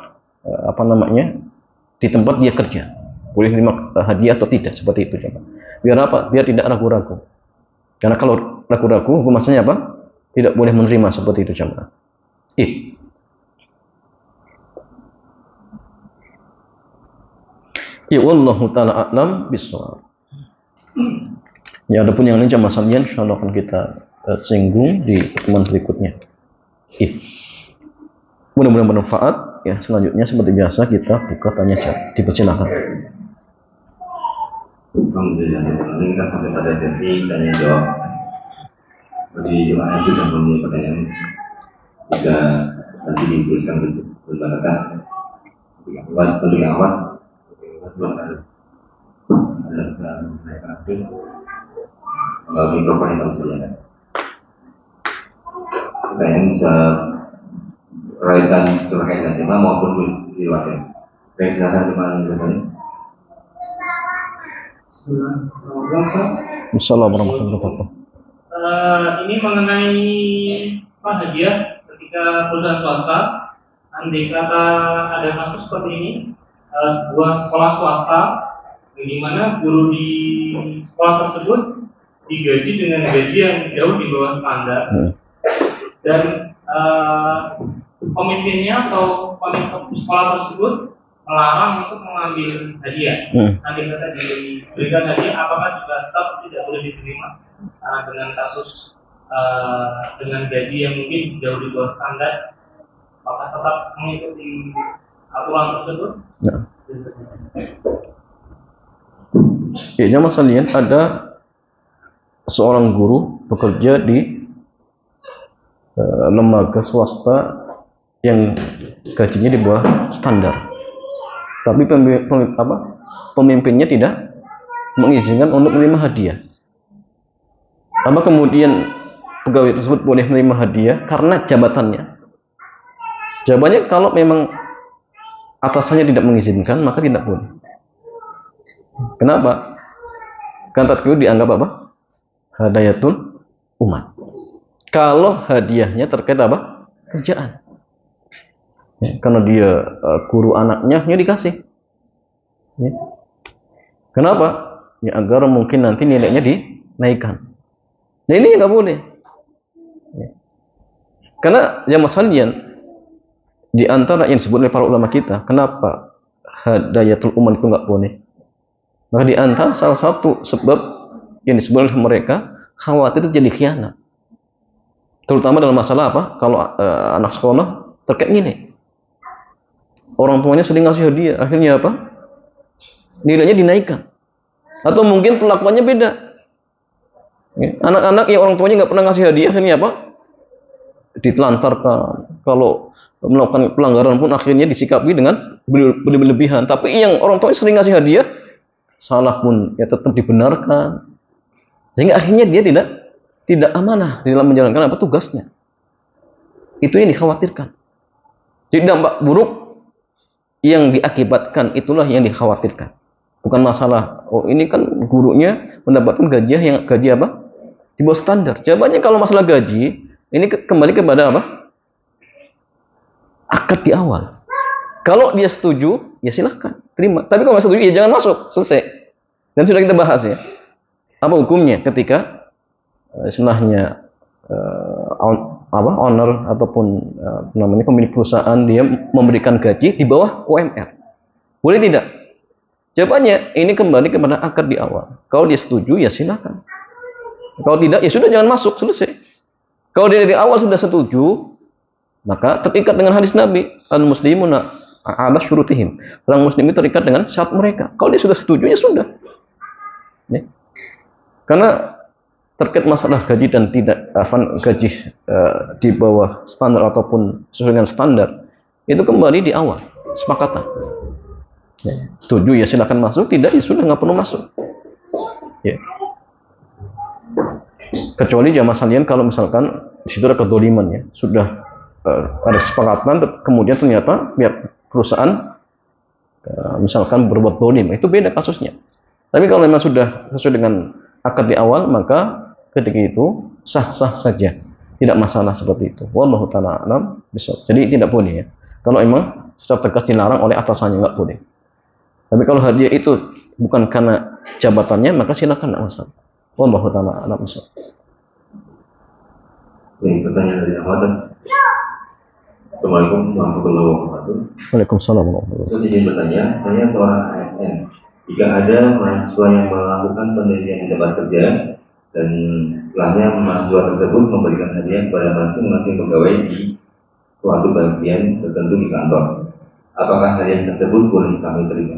di tempat dia kerja, boleh terima hadiah atau tidak, seperti itu. Biar apa? Biar tidak ragu-ragu. Karena kalau ragu-ragu, hukumannya apa? Tidak boleh menerima seperti itu jemaah. Ya wallahu taala a'lam bishawab. Ya, adapun yang lain jamaah sekalian, insyaallah akan kita singgung di pertemuan berikutnya. Mudah-mudahan bermanfaat. Ya, selanjutnya seperti biasa kita buka tanya jawab. Dipersilakan. Alhamdulillah, kita sampai pada sesi tanya jawab. Bagi jemaah yang sudah mempunyai pertanyaan, jika nanti dituliskan berbatas, bagi awal, ada bisa menaikkan aktif melalui mikrofon yang harus berjalan. Pertanyaan bisa berkaitan dengan tema maupun di luar. Baik, silakan jemaah yang bertanya. Assalamualaikum warahmatullahi wabarakatuh. Ini mengenai hadiah ketika perusahaan swasta, andai kata ada kasus seperti ini, sebuah sekolah swasta, di mana guru di sekolah tersebut digaji dengan gaji yang jauh di bawah standar, dan pemimpinnya atau pemimpin sekolah tersebut melarang untuk mengambil hadiah. Andai kata diberikan hadiah, apakah juga tetap tidak boleh diterima? Dengan kasus dengan gaji yang mungkin jauh di bawah standar, apakah tetap mengikuti aturan tersebut? Ya, jamaah sekalian, ada seorang guru bekerja di lembaga swasta yang gajinya di bawah standar, tapi pemimpinnya tidak mengizinkan untuk menerima hadiah. Apa kemudian pegawai tersebut boleh menerima hadiah karena jabatannya? Jawabannya, kalau memang atasannya tidak mengizinkan, maka tidak boleh. Kenapa? Karena itu dianggap apa? Hadayatul umat. Kalau hadiahnya terkait apa? Kerjaan. Ya, karena dia guru anaknya, ya dikasih. Ya. Kenapa? Ya, agar mungkin nanti nilainya dinaikkan. Nah, ini nggak boleh. Ya. Karena jamaah sekalian, di antara yang disebut oleh para ulama kita, kenapa hadayatul umat itu nggak boleh? Maka di antara salah satu sebab yang disebut oleh mereka, khawatir jadi khianat. Terutama dalam masalah apa? Kalau anak sekolah terkait nilai. Orang tuanya sering ngasih hadiah, akhirnya apa? Nilainya dinaikkan. Atau mungkin perlakuannya beda. Anak-anak yang orang tuanya nggak pernah ngasih hadiah, akhirnya apa? Ditelantarkan. Kalau melakukan pelanggaran pun akhirnya disikapi dengan berlebihan. Tapi yang orang tuanya sering ngasih hadiah, salah pun ya tetap dibenarkan. Sehingga akhirnya dia tidak amanah di dalam menjalankan apa tugasnya. Itu yang dikhawatirkan. Jadi dampak buruk yang diakibatkan itulah yang dikhawatirkan. Bukan masalah, oh ini kan gurunya mendapatkan gaji apa? Di bawah standar. Jawabannya kalau masalah gaji, ini kembali kepada apa? Akad di awal. Kalau dia setuju, ya silahkan terima. Tapi kalau nggak setuju, ya jangan masuk. Selesai. Dan sudah kita bahas ya. Apa hukumnya ketika istilahnya owner ataupun namanya pemilik perusahaan dia memberikan gaji di bawah UMR. Boleh tidak? Jawabannya ini kembali kepada akad di awal. Kalau dia setuju, ya silakan. Kalau tidak, ya sudah jangan masuk, selesai. Kalau dia dari awal sudah setuju, maka terikat dengan hadis Nabi, al-muslimuna ala syurutihim. Orang muslim itu terikat dengan syarat mereka. Kalau dia sudah setuju, ya sudah. Ya. Karena terkait masalah gaji dan tidak gaji di bawah standar ataupun sesuai dengan standar, itu kembali di awal sepakatan. Ya. Setuju ya silakan masuk, tidak ya sudah nggak perlu masuk. Ya. Kecuali jamaah sekalian kalau misalkan di situ ada kedoliman ya, sudah ada kesepakatan, kemudian ternyata pihak perusahaan misalkan berbuat dolim, itu beda kasusnya. Tapi kalau memang sudah sesuai dengan akad di awal, maka ketika itu sah-sah saja, tidak masalah seperti itu. Wallahu ta'ala alam bisawab. Jadi tidak boleh ya. Kalau memang secara tegas dilarang oleh atasannya, nggak boleh. Tapi kalau hadiah itu bukan karena jabatannya, maka silakan tidak masalah. Wallahu ta'ala alam bisawab. Ini pertanyaan dari Ahmad. Assalamualaikum warahmatullahi wabarakatuh. Waalaikumsalam warahmatullahi wabarakatuh. Saya ingin bertanya, saya seorang ASN. Jika ada mahasiswa yang melakukan penelitian di tempat kerja dan setelahnya mahasiswa tersebut memberikan hadiah kepada masing-masing pegawai di suatu bagian tertentu di kantor. Apakah hadiah tersebut boleh kami terima?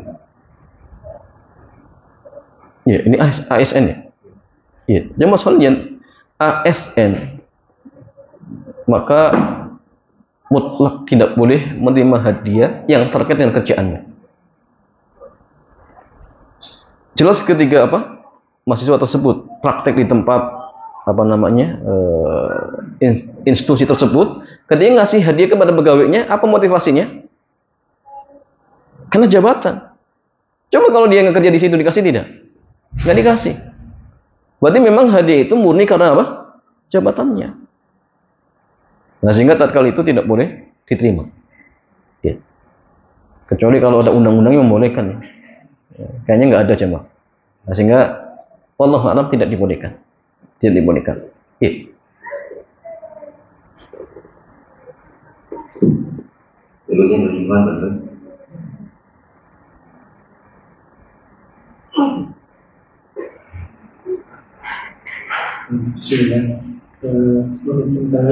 Ya, ini ASN ya. Ya, jamaah sekalian, ASN maka mutlak tidak boleh menerima hadiah yang terkait dengan kerjaannya. Jelas ketika mahasiswa tersebut praktek di tempat institusi tersebut, ketika ngasih hadiah kepada pegawainya, apa motivasinya? Karena jabatan. Coba kalau dia nggak kerja di situ dikasih tidak? Nggak dikasih. Berarti memang hadiah itu murni karena apa? Jabatannya. Nah, sehingga tatkala itu tidak boleh diterima. Ya. Kecuali kalau ada undang-undang yang membolehkan. Ya. Kayaknya nggak ada jemaah. Nah, sehingga wallahu a'lam tidak dibolehkan. Tidak dibolehkan. Ya. Berikutnya beriman betul. Sudah menunjukkan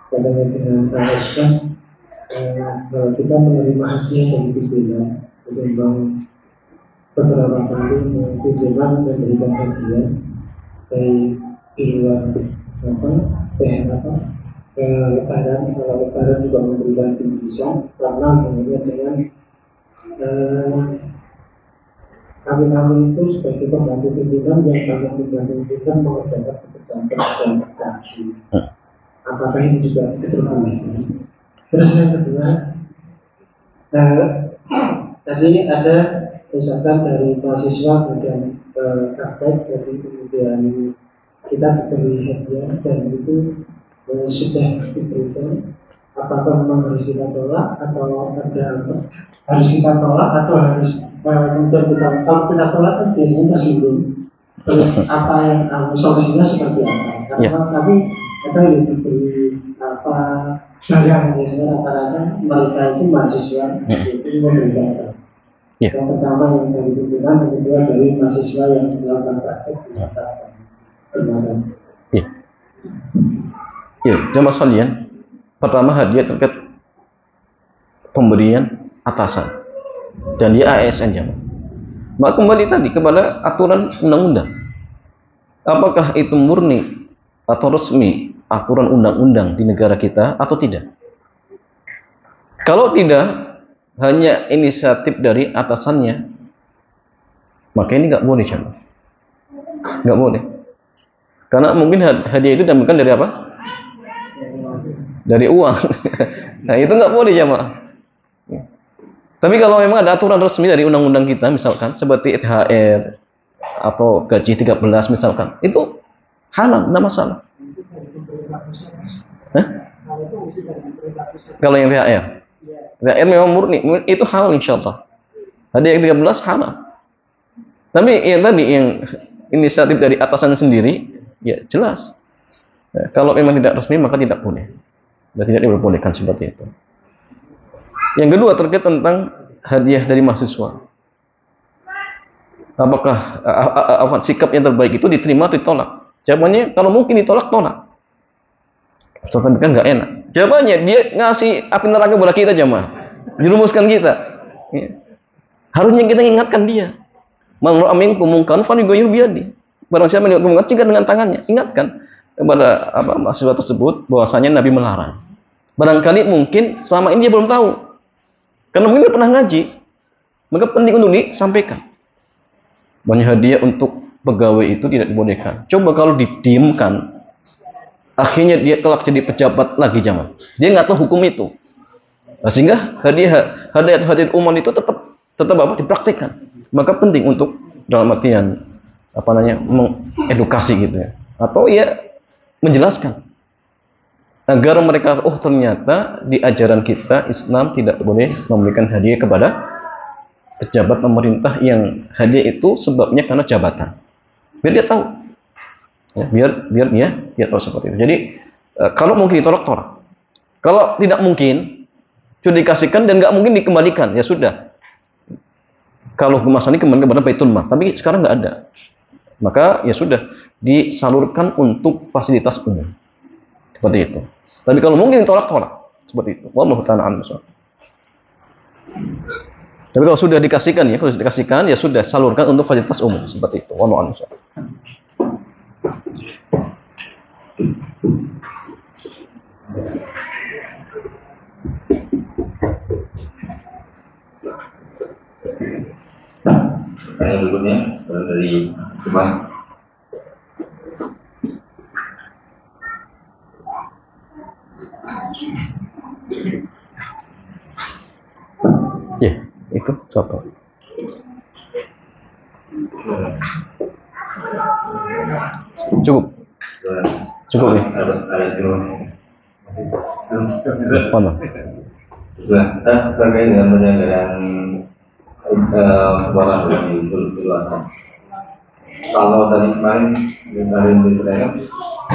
pada dengan ASN, kalau kita menerima hadiah dari pimpinan, ketimbang beberapa kali pimpinan memberikan hadiah dari di luar lebaran, kalau lebaran juga memberikan bingkisan, karena kemudian dengan kami itu sebagai pembantu pimpinan yang kami pimpinan mengerjakan pekerjaan saksi. Apakah ini juga diperbolehkan? Terus yang kedua, tadi ada misalkan dari mahasiswa kemudian praktek, jadi kemudian kita diberi hadiah dan itu sudah diberikan. Apakah memang harus kita tolak atau ada apa? Harus kita tolak atau harus kemudian kita, kalau kita tolak kan biasanya tersinggung. Terus apa yang solusinya seperti apa? Karena kami kita diberi apa barang biasanya rata-rata mereka itu mahasiswa itu memberikan apa? Yang pertama yang dari pimpinan, yang kedua dari mahasiswa yang melakukan praktek dinyatakan. Ya, jamaah sekalian. Pertama hadiah terkait pemberian atasan dan dia ASN jamaah. Maka kembali tadi kepada aturan undang-undang. Apakah itu murni atau resmi aturan undang-undang di negara kita atau tidak? Kalau tidak, hanya inisiatif dari atasannya, maka ini nggak boleh jamaah. Nggak boleh. Karena mungkin hadiah itu didapatkan dari apa? Dari uang. Nah, itu nggak boleh jamaah. Tapi kalau memang ada aturan resmi dari undang-undang kita, misalkan seperti THR atau gaji 13 misalkan, itu halal, nggak masalah. Kalau yang THR memang murni, itu halal insya Allah. Ada yang 13 halal. Tapi yang tadi yang inisiatif dari atasan sendiri, ya jelas. Nah, kalau memang tidak resmi maka tidak boleh. Dan tidak diperbolehkan seperti itu. Yang kedua terkait tentang hadiah dari mahasiswa. Apakah sikap yang terbaik itu diterima atau ditolak? Jawabannya kalau mungkin ditolak, tolak. Tapi kan nggak enak. Jawabannya dia ngasih api neraka kepada kita jemaah, dirumuskan kita. Ya. Harusnya kita ingatkan dia. Man ra'a minkum munkaran falyughayyirhu biyadihi. Barang siapa yang melihat kemunkaran dengan tangannya, ingatkan kepada mahasiswa tersebut bahwasanya Nabi melarang. Barangkali mungkin selama ini dia belum tahu. Karena mungkin dia pernah ngaji. Maka penting untuk disampaikan. Banyak hadiah untuk pegawai itu tidak dibolehkan. Coba kalau didiamkan, akhirnya dia kelak jadi pejabat lagi jamaah. Dia nggak tahu hukum itu. Nah, sehingga hadiah umum itu tetap dipraktikkan. Maka penting untuk dalam artian mengedukasi gitu ya. Atau ya menjelaskan. Agar mereka, ternyata di ajaran kita Islam tidak boleh memberikan hadiah kepada pejabat pemerintah yang hadiah itu sebabnya karena jabatan. Biar dia tahu. Ya, biar dia tahu seperti itu. Jadi kalau mungkin ditolak, tolak. Kalau tidak mungkin, sudah dikasihkan dan nggak mungkin dikembalikan, ya sudah. Kalau masalah ini kembali kepada Baitul Mal, tapi sekarang nggak ada. maka ya sudah disalurkan untuk fasilitas umum. Seperti itu. Tapi kalau mungkin tolak seperti itu. Wallahu ta'ala a'lam. Tapi kalau sudah dikasihkan ya sudah salurkan untuk fasilitas umum seperti itu. Wallahu a'lam. Pertanyaan berikutnya dari Subhan. Ya, itu satu. Cukup ya. Mana? Terkait dengan penyelenggaraan sekolah dari Dulu. Kalau tadi kemarin bertanya,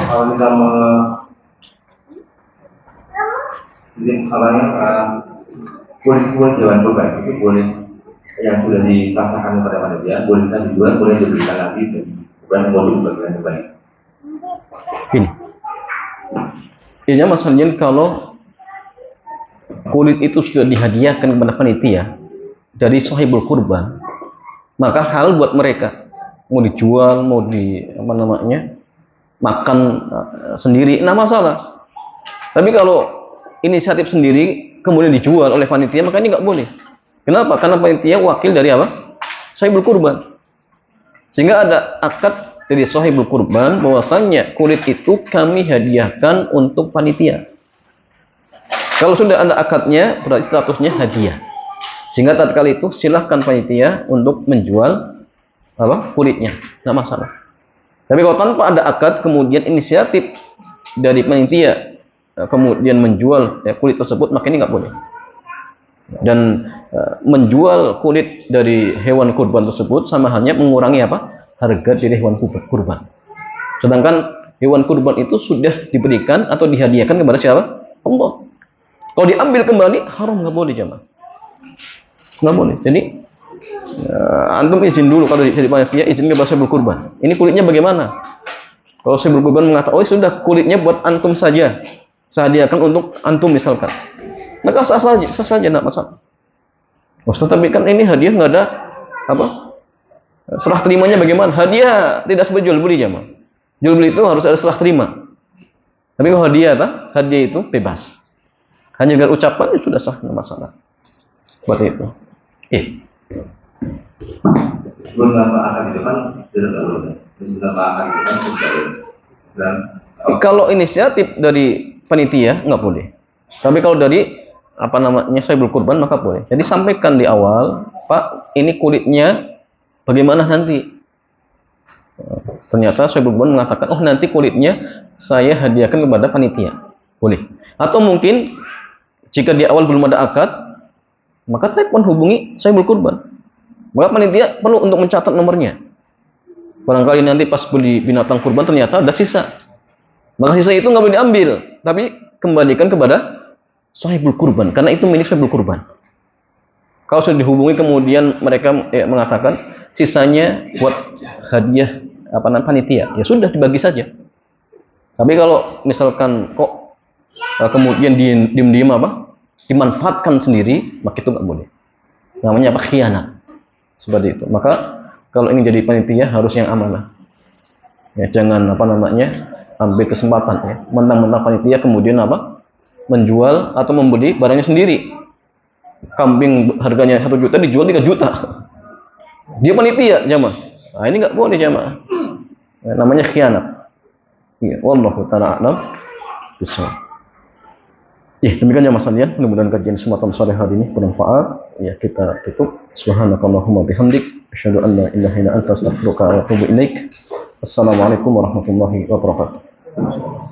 kalau kita kulit hewan kurban itu boleh yang sudah dipasangkan kepada manusia boleh kita dijual, boleh diberikan lagi dan bukan boleh bagian kembali. Gini, intinya masalahnya kalau kulit itu sudah dihadiahkan kepada panitia dari sahibul kurban, maka hal buat mereka mau dijual, mau makan sendiri, nah masalah. Tapi kalau inisiatif sendiri kemudian dijual oleh panitia, maka ini nggak boleh. Kenapa? Karena panitia wakil dari apa? Sahibul kurban. Sehingga ada akad dari sahibul kurban bahwasannya kulit itu kami hadiahkan untuk panitia. Kalau sudah ada akadnya, berarti statusnya hadiah. Sehingga tatkala itu silahkan panitia untuk menjual kulitnya, nggak masalah. Tapi kalau tanpa ada akad, kemudian inisiatif dari panitia kemudian menjual kulit tersebut, maka ini nggak boleh. Dan menjual kulit dari hewan kurban tersebut sama halnya mengurangi harga dari hewan kurban. Sedangkan hewan kurban itu sudah diberikan atau dihadiahkan kepada siapa? Allah. Kalau diambil kembali haram, nggak boleh jemaah. Nggak boleh. Jadi antum izin dulu kalau jadi panitia, izin kepada sahibul kurban. Ini kulitnya bagaimana? Kalau sahibul kurban mengatakan, oh sudah kulitnya buat antum saja, saya hadiahkan untuk antum misalkan, maka sah saja, tidak masalah. Ustaz, tapi kan ini hadiah nggak ada serah terimanya bagaimana? Hadiah tidak seperti jual beli jemaah. Jual beli itu harus ada serah terima. Tapi kalau hadiah itu bebas. Hanya dengan ucapan sudah sah, tidak masalah. Seperti itu. Kalau inisiatif dari panitia nggak boleh. Tapi kalau dari sahibul kurban maka boleh. Jadi sampaikan di awal, Pak, ini kulitnya bagaimana nanti? Ternyata sahibul kurban mengatakan, oh nanti kulitnya saya hadiahkan kepada panitia. Boleh. Atau mungkin jika di awal belum ada akad, maka telepon hubungi sahibul kurban. Maka panitia perlu untuk mencatat nomornya. Barangkali nanti pas beli binatang kurban ternyata ada sisa. Maka sisa itu nggak boleh diambil, tapi kembalikan kepada sahibul kurban, karena itu milik sahibul kurban. Kalau sudah dihubungi kemudian mereka mengatakan sisanya buat hadiah panitia, ya sudah dibagi saja. Tapi kalau misalkan kok kemudian diem-diem dimanfaatkan sendiri, maka itu nggak boleh. Namanya khianat. Seperti itu. Maka kalau ini jadi panitia harus yang amanah. Ya, jangan ambil kesempatan ya. Mentang-mentang panitia kemudian menjual atau membeli barangnya sendiri. Kambing harganya 1 juta dijual 3 juta. Dia panitia jamaah. Nah, ini nggak boleh jamaah. Ya, namanya khianat. Ya, wallahu ta'ala a'lam bishawab. Ya, demikian ya Mas Alian. Mudah-mudahan kajian semacam sore hari ini bermanfaat. Ya, kita tutup. Subhanakallahumma bihamdik, asyhadu an la ilaha illa anta, astaghfiruka wa atubu ilaik. Assalamualaikum warahmatullahi wabarakatuh.